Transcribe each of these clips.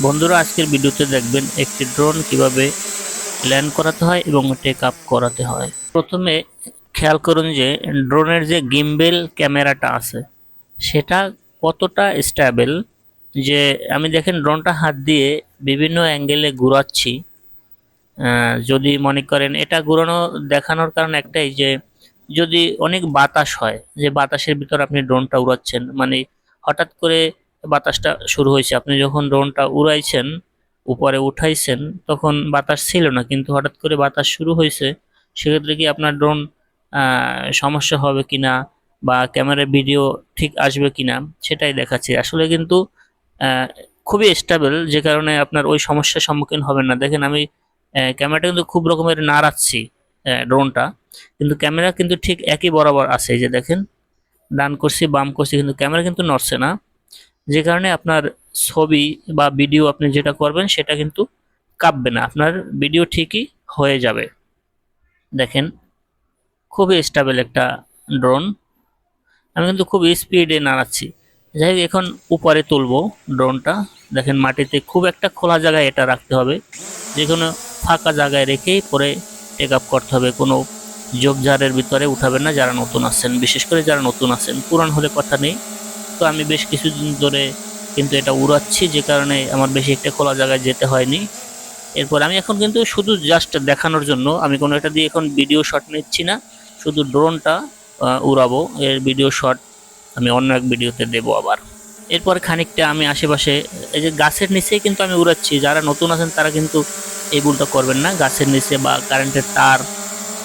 বন্ধুরা, আজকের ভিডিওতে দেখবেন একটি ড্রোন কিভাবে ল্যান্ড করাতে হয় এবং টেক আপ করাতে হয়। প্রথমে খেয়াল করুন যে ড্রোনের যে গিম্বেল ক্যামেরাটা আছে সেটা কতটা স্টেবল। যে আমি দেখেন ড্রোনটা হাত দিয়ে বিভিন্ন অ্যাঙ্গেলে ঘুরাচ্ছি। যদি মনে করেন এটা ঘুরানো দেখানোর কারণ একটাই যে যদি অনেক বাতাস হয়, যে বাতাসের ভিতর আপনি ড্রোনটা উড়াচ্ছেন, মানে হঠাৎ করে বাতাসটা শুরু হয়েছে, আপনি যখন ড্রোনটা উড়াইছেন উপরে উঠাইছেন তখন বাতাস ছিল না, কিন্তু হঠাৎ করে বাতাস শুরু হয়েছে, সেক্ষেত্রে কি আপনার ড্রোন সমস্যা হবে কিনা বা ক্যামেরার ভিডিও ঠিক আসবে কিনা সেটাই দেখাচ্ছি। আসলে কিন্তু আহ, খুবই স্টেবল, যে কারণে আপনার ওই সমস্যার সম্মুখীন হবেন না। দেখেন আমি ক্যামেরাটা কিন্তু খুব রকমের নাড়াচ্ছি ড্রোনটা, কিন্তু ক্যামেরা কিন্তু ঠিক একই বরাবর আছে। এই যে দেখেন ডান করছি বাম করছি কিন্তু ক্যামেরা কিন্তু নড়ছে না, যে কারণে আপনার ছবি বা ভিডিও আপনি যেটা করবেন সেটা কিন্তু কাঁপবে না, আপনার ভিডিও ঠিকই হয়ে যাবে। দেখেন খুবই স্টেবল একটা ড্রোন। আমি কিন্তু খুব স্পিডে নাড়াচ্ছি। যাই হোক, এখন উপরে তুলবো ড্রোনটা। দেখেন মাটিতে খুব একটা খোলা জায়গায় এটা রাখতে হবে, যে কোনো ফাঁকা জায়গায় রেখেই পরে টেক আপ করতে হবে। কোনো ঝোপঝাড়ের ভিতরে উঠাবেন না যারা নতুন আছেন, বিশেষ করে যারা নতুন আছেন, পুরান হলে কথা নেই। তো আমি বেশ কিছুদিন ধরে কিন্তু এটা উড়াচ্ছি, যে কারণে আমার বেশি একটা খোলা জায়গায় যেতে হয়নি। এরপর আমি এখন কিন্তু শুধু জাস্ট দেখানোর জন্য আমি কোনো একটা দিয়ে এখন ভিডিও শট নিচ্ছি না, শুধু ড্রোনটা উড়াবো। এর ভিডিও শট আমি অন্য এক ভিডিওতে দেবো আবার। এরপর খানিকটা আমি আশেপাশে এই যে গাছের নিচেই কিন্তু আমি উড়াচ্ছি। যারা নতুন আছেন তারা কিন্তু এই ভুলটা করবেন না, গাছের নিচে বা কারেন্টের তার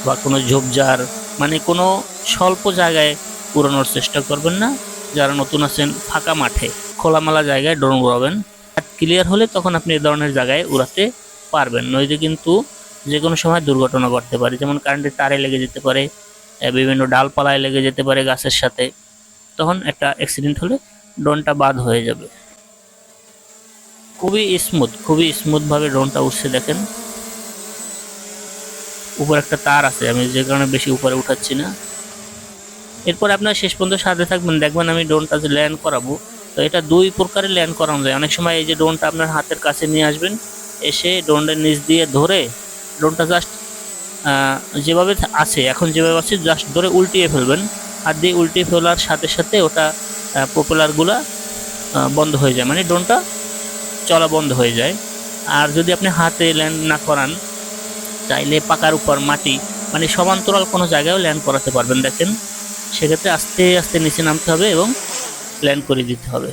বা কোনো ঝোপঝাড়, মানে কোনো স্বল্প জায়গায় উড়ানোর চেষ্টা করবেন না। যারা নতুন আছেন ফাঁকা মাঠে খোলামেলা জায়গায় ড্রোন উড়াবেন। ক্লিয়ার হলে তখন আপনি এই ধরনের জায়গায় উড়াতে পারবেন, নইলে কিন্তু যে কোনো সময় দুর্ঘটনা ঘটতে পারে, যেমন কারেন্টের তারে লেগে যেতে পারে, বিভিন্ন ডালপালায় লেগে যেতে পারে গাছের সাথে, তখন একটা অ্যাক্সিডেন্ট হলে ড্রোনটা বাদ হয়ে যাবে। খুবই স্মুথ ভাবে ড্রোনটা উঠছে। দেখেন উপরে একটা তার আছে, আমি যে কারণে বেশি উপরে উঠাচ্ছি না। এরপর আপনার শেষ পর্যন্ত সাথে থাকবেন, দেখবেন আমি ড্রোনটা যে ল্যান্ড করাবো। তো এটা দুই প্রকারে ল্যান্ড করানো যায়। অনেক সময় এই যে ড্রোনটা আপনার হাতের কাছে নিয়ে আসবেন, এসে ড্রোনের নিচ দিয়ে ধরে ড্রোনটা জাস্ট যেভাবে আছে এখন যেভাবে আছে জাস্ট ধরে উল্টিয়ে ফেলবেন। হাত দিয়ে উল্টিয়ে ফেলার সাথে সাথে ওটা প্রপেলারগুলা বন্ধ হয়ে যায়, মানে ড্রোনটা চলা বন্ধ হয়ে যায়। আর যদি আপনি হাতে ল্যান্ড না করান, চাইলে পাকার উপর মাটি, মানে সমান্তরাল কোনো জায়গায়ও ল্যান্ড করাতে পারবেন। দেখেন সেক্ষেত্রে আস্তে আস্তে নিচে নামতে হবে এবং ল্যান্ড করে দিতে হবে।